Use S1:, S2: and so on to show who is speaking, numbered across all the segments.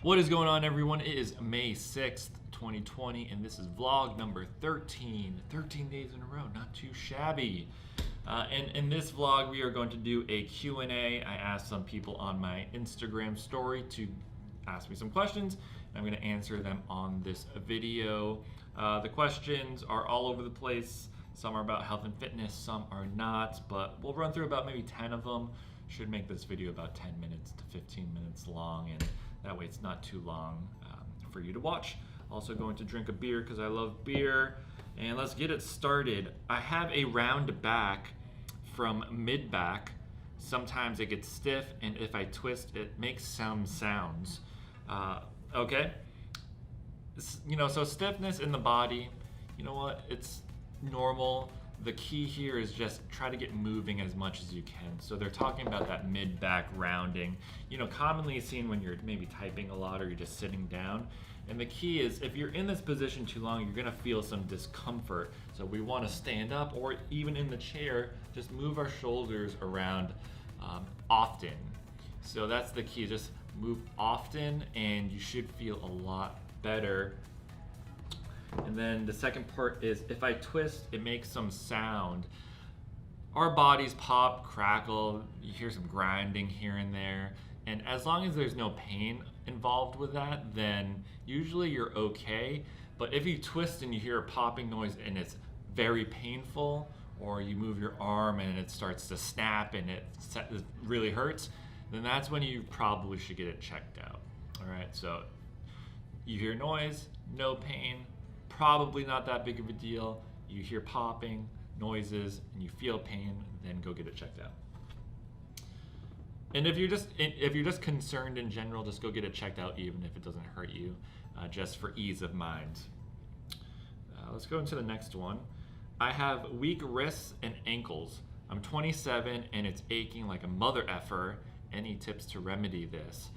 S1: What is going on, everyone? It is May 6th, 2020, and this is vlog number 13. 13 days in a row, not too shabby. And in this vlog, we are going to do a Q&A. I asked some people on my Instagram story to ask me some questions, and I'm going to answer them on this video. The questions are all over the place. Some are about health and fitness, some are not, but we'll run through about maybe 10 of them. Should make this video about 10 minutes to 15 minutes long, and that way it's not too long for you to watch. Also going to drink a beer because I love beer. And let's get it started. I have a round back from mid-back. Sometimes it gets stiff, and if I twist, it makes some sounds. Okay? So stiffness in the body, you know what? It's normal. The key here is just try to get moving as much as you can. So they're talking about that mid-back rounding, commonly seen when you're maybe typing a lot or you're just sitting down. And the key is if you're in this position too long, you're gonna feel some discomfort. So we wanna stand up, or even in the chair, just move our shoulders around often. So that's the key, just move often and you should feel a lot better. And then the second part is if I twist, it makes some sound. Our bodies pop, crackle, you hear some grinding here and there. And as long as there's no pain involved with that, then usually you're okay. But if you twist and you hear a popping noise and it's very painful, or you move your arm and it starts to snap and it really hurts, then that's when you probably should get it checked out. All right, so you hear noise, no pain, probably not that big of a deal. You hear popping, noises, and you feel pain, then go get it checked out. And if you're just concerned in general, just go get it checked out even if it doesn't hurt you, just for ease of mind. Let's go into the next one. I have weak wrists and ankles. I'm 27 and it's aching like a mother effer. Any tips to remedy this?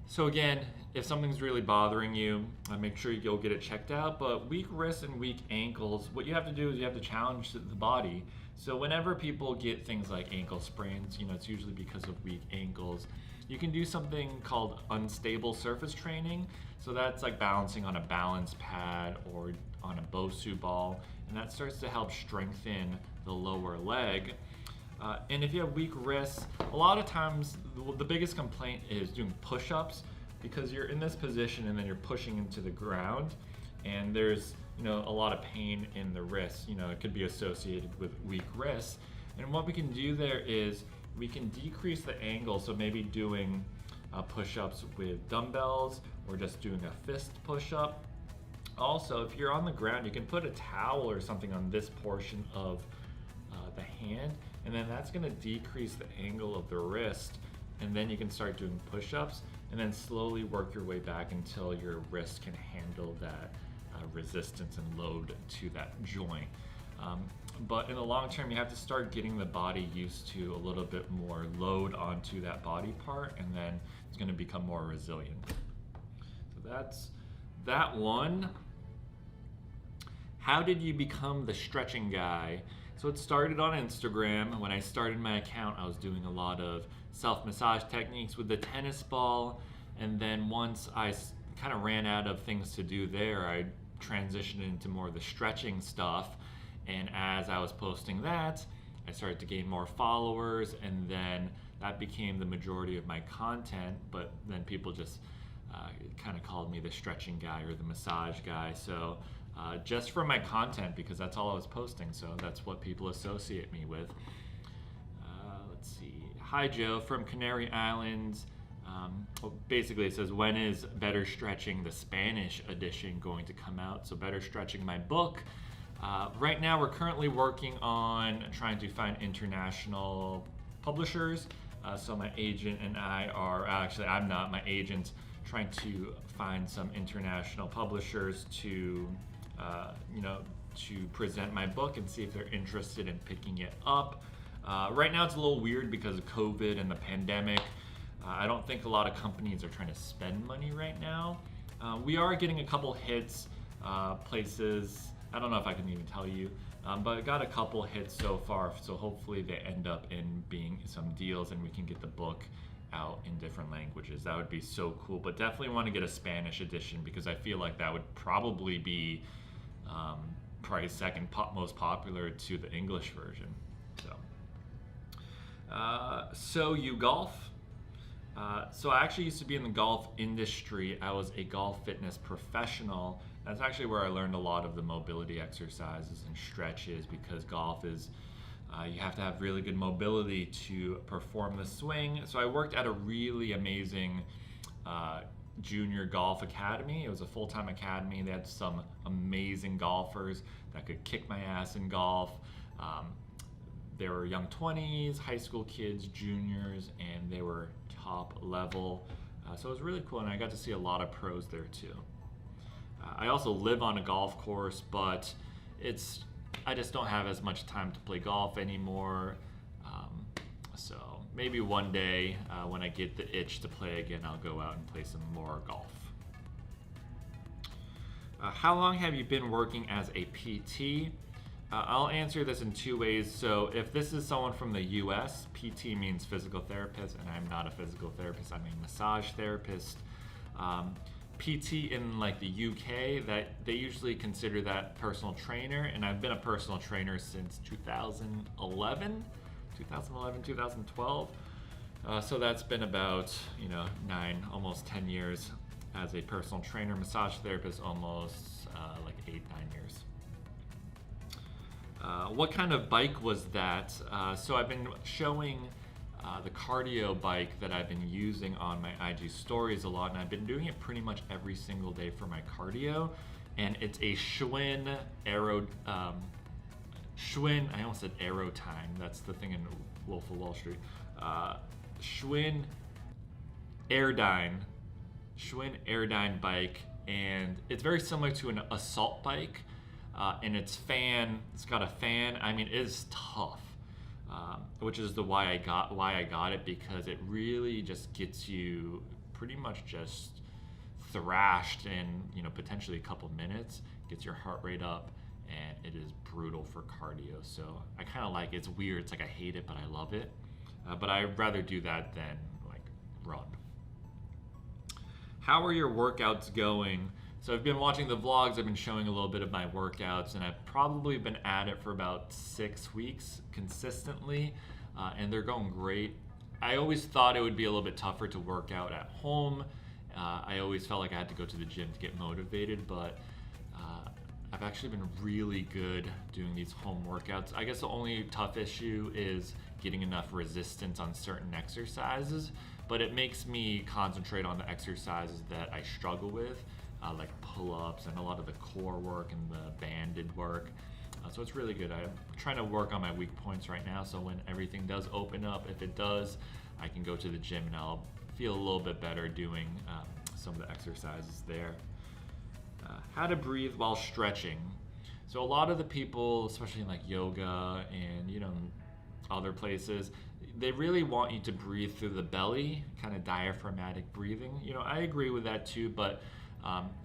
S1: So again, if something's really bothering you, make sure you go get it checked out. But weak wrists and weak ankles, what you have to do is you have to challenge the body. So whenever people get things like ankle sprains, it's usually because of weak ankles. You can do something called unstable surface training. So that's like balancing on a balance pad or on a Bosu ball, and that starts to help strengthen the lower leg. And if you have weak wrists, a lot of times the biggest complaint is doing push-ups, because you're in this position and then you're pushing into the ground, and there's a lot of pain in the wrist. It could be associated with weak wrists. And what we can do there is we can decrease the angle, so maybe doing push-ups with dumbbells or just doing a fist push-up. Also, if you're on the ground, you can put a towel or something on this portion of the hand, and then that's going to decrease the angle of the wrist, and then you can start doing push-ups and then slowly work your way back until your wrist can handle that resistance and load to that joint. But in the long term, you have to start getting the body used to a little bit more load onto that body part, and then it's going to become more resilient. So that's that one. How did you become the stretching guy? So it started on Instagram. When I started my account, I was doing a lot of self-massage techniques with the tennis ball. And then once I kind of ran out of things to do there, I transitioned into more of the stretching stuff. And as I was posting that, I started to gain more followers, and then that became the majority of my content. But then people just kind of called me the stretching guy or the massage guy. So just for my content, because that's all I was posting, so that's what people associate me with. Let's see. Hi Joe from Canary Islands. Basically it says, when is Better Stretching the Spanish edition going to come out? So Better Stretching, my book. Right now we're currently working on trying to find international publishers. So my agent and I are, actually I'm not, my agent's trying to find some international publishers to present my book and see if they're interested in picking it up. Right now it's a little weird because of COVID and the pandemic. I don't think a lot of companies are trying to spend money right now. We are getting a couple hits, places, I don't know if I can even tell you, but I got a couple hits so far, so hopefully they end up in being some deals and we can get the book out in different languages. That would be so cool. But definitely want to get a Spanish edition because I feel like that would probably be probably second most popular to the English version. So you golf? So I actually used to be in the golf industry. I was a golf fitness professional. That's actually where I learned a lot of the mobility exercises and stretches, because golf is, you have to have really good mobility to perform the swing. So I worked at a really amazing junior golf academy. It was a full-time academy. They had some amazing golfers that could kick my ass in golf. They were young 20s, high school kids, juniors, and they were top level. So it was really cool, and I got to see a lot of pros there too. I also live on a golf course, but I just don't have as much time to play golf anymore. So maybe one day when I get the itch to play again, I'll go out and play some more golf. How long have you been working as a PT? I'll answer this in two ways. So if this is someone from the US, PT means physical therapist, and I'm not a physical therapist, I'm a massage therapist. PT in like the UK, that they usually consider that personal trainer, and I've been a personal trainer since 2011, 2012. So that's been about 9, almost 10 years as a personal trainer. Massage therapist almost like 8, 9 years. What kind of bike was that? So I've been showing the cardio bike that I've been using on my IG stories a lot, and I've been doing it pretty much every single day for my cardio. And it's a Schwinn Aero, Schwinn, I almost said Aero Time, that's the thing in Wolf of Wall Street. Schwinn Airdyne bike, and it's very similar to an assault bike. And it's got a fan. I mean, it is tough, which is why I got it, because it really just gets you pretty much just thrashed in potentially a couple minutes, gets your heart rate up, and it is brutal for cardio. So I kind of like it. It's weird. It's like I hate it, but I love it. But I'd rather do that than like run. How are your workouts going? So I've been watching the vlogs, I've been showing a little bit of my workouts, and I've probably been at it for about 6 weeks consistently, and they're going great. I always thought it would be a little bit tougher to work out at home. I always felt like I had to go to the gym to get motivated, but I've actually been really good doing these home workouts. I guess the only tough issue is getting enough resistance on certain exercises, but it makes me concentrate on the exercises that I struggle with. Like pull-ups and a lot of the core work and the banded work. So it's really good. I'm trying to work on my weak points right now, so when everything does open up, if it does, I can go to the gym and I'll feel a little bit better doing some of the exercises there. How to breathe while stretching. So a lot of the people, especially in like yoga and other places, they really want you to breathe through the belly, kind of diaphragmatic breathing. I agree with that too, but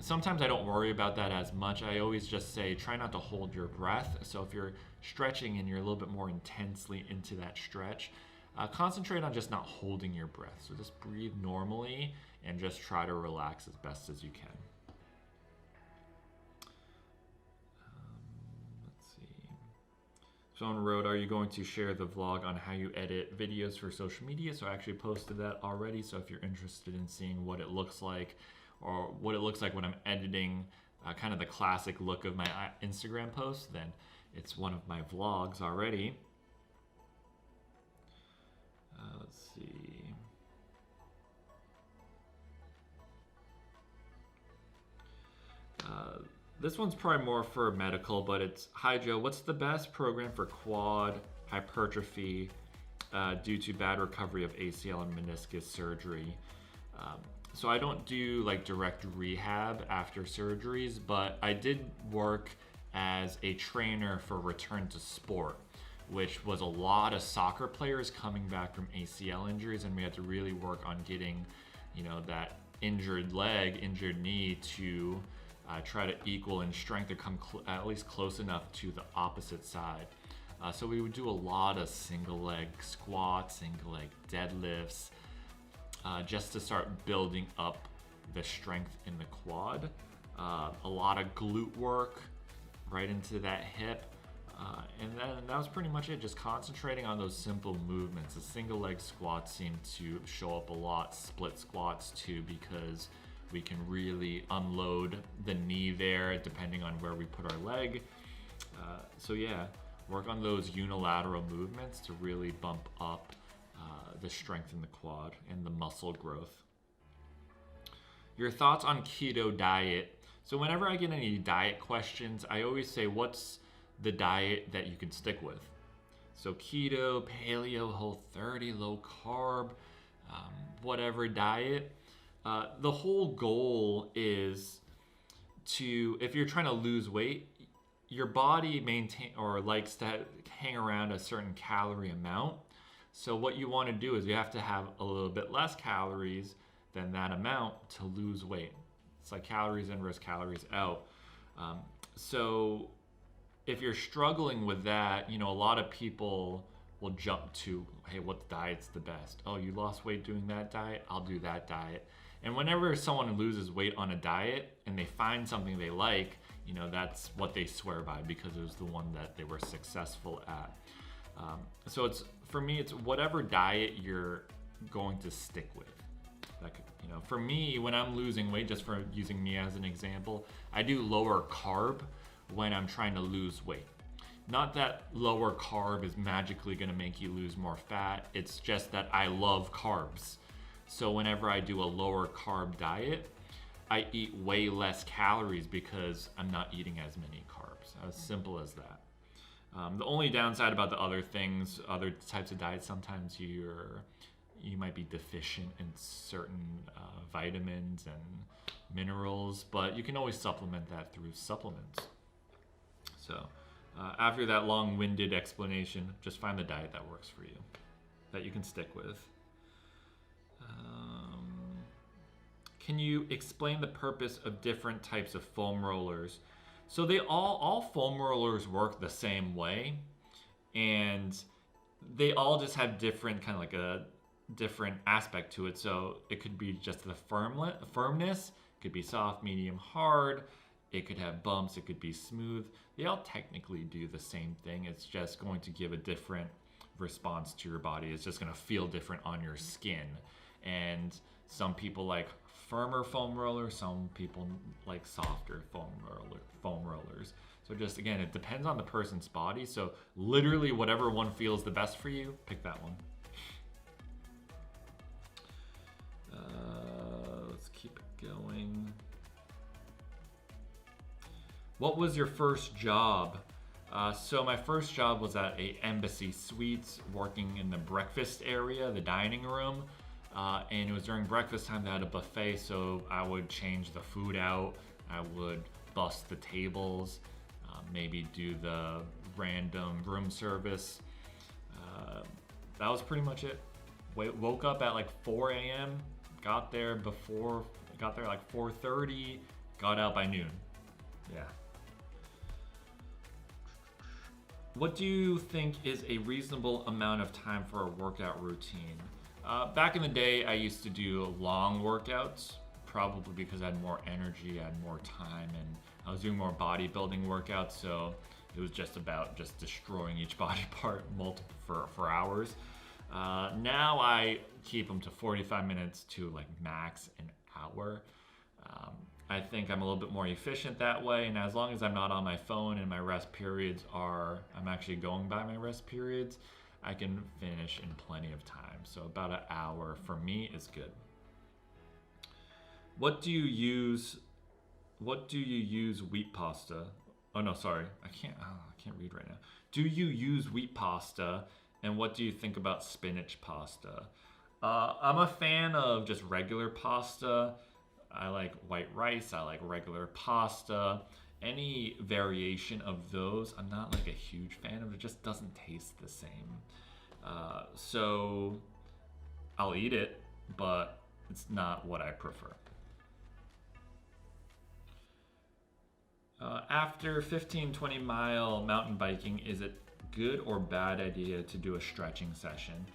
S1: sometimes I don't worry about that as much. I always just say try not to hold your breath. So if you're stretching and you're a little bit more intensely into that stretch, concentrate on just not holding your breath. So just breathe normally and just try to relax as best as you can. Let's see. Someone wrote, are you going to share the vlog on how you edit videos for social media? So I actually posted that already. So if you're interested in seeing what it looks like, or what it looks like when I'm editing kind of the classic look of my Instagram posts, then it's one of my vlogs already. Let's see. This one's probably more for medical, but it's, hi Joe, what's the best program for quad hypertrophy due to bad recovery of ACL and meniscus surgery? So I don't do like direct rehab after surgeries, but I did work as a trainer for return to sport, which was a lot of soccer players coming back from ACL injuries, and we had to really work on getting, that injured leg, injured knee to try to equal in strength or come at least close enough to the opposite side. So we would do a lot of single leg squats, single leg deadlifts, just to start building up the strength in the quad. A lot of glute work right into that hip. And then that was pretty much it, just concentrating on those simple movements. The single leg squats seem to show up a lot, split squats too, because we can really unload the knee there depending on where we put our leg. So yeah, work on those unilateral movements to really bump up the strength in the quad and the muscle growth. Your thoughts on keto diet. So whenever I get any diet questions, I always say, what's the diet that you can stick with? So keto, paleo, Whole30, low carb, whatever diet. The whole goal is to, if you're trying to lose weight, your body likes to hang around a certain calorie amount. So what you want to do is you have to have a little bit less calories than that amount to lose weight. It's like calories in versus calories out. So if you're struggling with that, a lot of people will jump to, hey, what diet's the best? Oh, you lost weight doing that diet? I'll do that diet. And whenever someone loses weight on a diet and they find something they like, that's what they swear by because it was the one that they were successful at. So for me, it's whatever diet you're going to stick with. For me, when I'm losing weight, just for using me as an example, I do lower carb when I'm trying to lose weight. Not that lower carb is magically going to make you lose more fat. It's just that I love carbs. So whenever I do a lower carb diet, I eat way less calories because I'm not eating as many carbs. As simple as that. The only downside about the other things, other types of diets, sometimes you might be deficient in certain vitamins and minerals, but you can always supplement that through supplements. So after that long-winded explanation, just find the diet that works for you, that you can stick with. Can you explain the purpose of different types of foam rollers? So they all foam rollers work the same way, and they all just have different kind of like a different aspect to it. So it could be just the firmness, it could be soft, medium, hard, it could have bumps, it could be smooth. They all technically do the same thing. It's just going to give a different response to your body. It's just going to feel different on your skin. And some people like firmer foam rollers, some people like softer foam rollers. So just again, it depends on the person's body. So literally whatever one feels the best for you, pick that one. Let's keep it going. What was your first job? So my first job was at a Embassy Suites, working in the breakfast area, the dining room. And it was during breakfast time. They had a buffet, so I would change the food out. I would bust the tables, maybe do the random room service. That was pretty much it. Woke up at like 4 a.m., got there like 4:30, got out by noon. Yeah. What do you think is a reasonable amount of time for a workout routine? Back in the day, I used to do long workouts, probably because I had more energy, I had more time, and I was doing more bodybuilding workouts, so it was just about just destroying each body part for hours. Now I keep them to 45 minutes to like max an hour. I think I'm a little bit more efficient that way, and as long as I'm not on my phone and my rest periods I'm actually going by my rest periods, I can finish in plenty of time. So about an hour for me is good. What do you use wheat pasta? Oh no, sorry. I can't read right now. Do you use wheat pasta, and what do you think about spinach pasta? I'm a fan of just regular pasta. I like white rice, I like regular pasta. Any variation of those, I'm not like a huge fan of. It just doesn't taste the same. So I'll eat it, but it's not what I prefer. After 15-20 mile mountain biking, is it good or bad idea to do a stretching session?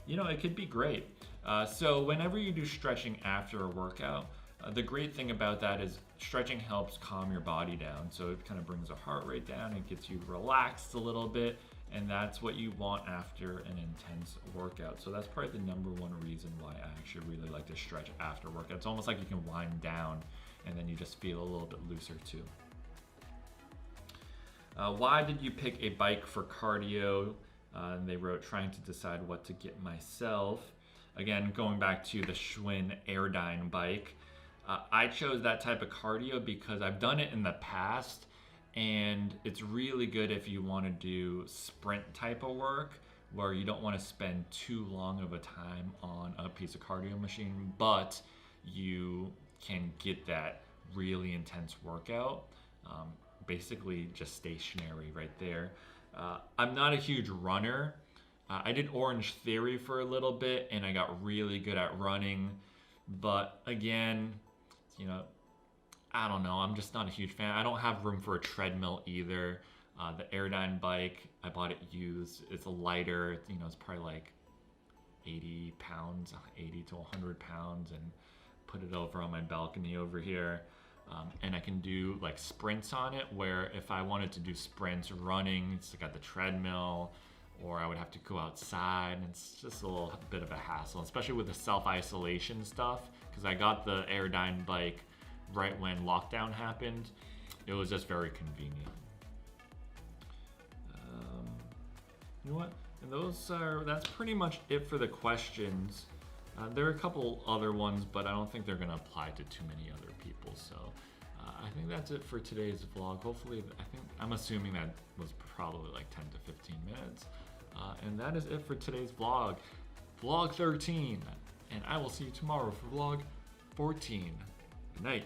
S1: it could be great. So whenever you do stretching after a workout, the great thing about that is stretching helps calm your body down. So it kind of brings the heart rate down, it gets you relaxed a little bit, and that's what you want after an intense workout. So that's probably the number one reason why I actually really like to stretch after workout. It's almost like you can wind down and then you just feel a little bit looser too. Why did you pick a bike for cardio? And they wrote, trying to decide what to get myself. Again, going back to the Schwinn Airdyne bike. I chose that type of cardio because I've done it in the past, and it's really good if you want to do sprint type of work where you don't want to spend too long of a time on a piece of cardio machine, but you can get that really intense workout, basically just stationary right there. I'm not a huge runner. I did Orange Theory for a little bit and I got really good at running, but again, I don't know, I'm just not a huge fan. I don't have room for a treadmill either. The Airdyne bike, I bought it used. It's a lighter, it's probably like 80 pounds, 80 to 100 pounds, and put it over on my balcony over here. And I can do like sprints on it, where if I wanted to do sprints running, it's got the treadmill, or I would have to go outside, and it's just a little bit of a hassle, especially with the self-isolation stuff, because I got the Airdyne bike right when lockdown happened. It was just very convenient. You know what? And that's pretty much it for the questions. There are a couple other ones, but I don't think they're gonna apply to too many other people. So I think that's it for today's vlog. Hopefully, I'm assuming that was probably like 10 to 15 minutes. And that is it for today's vlog. Vlog 13. And I will see you tomorrow for vlog 14. Good night.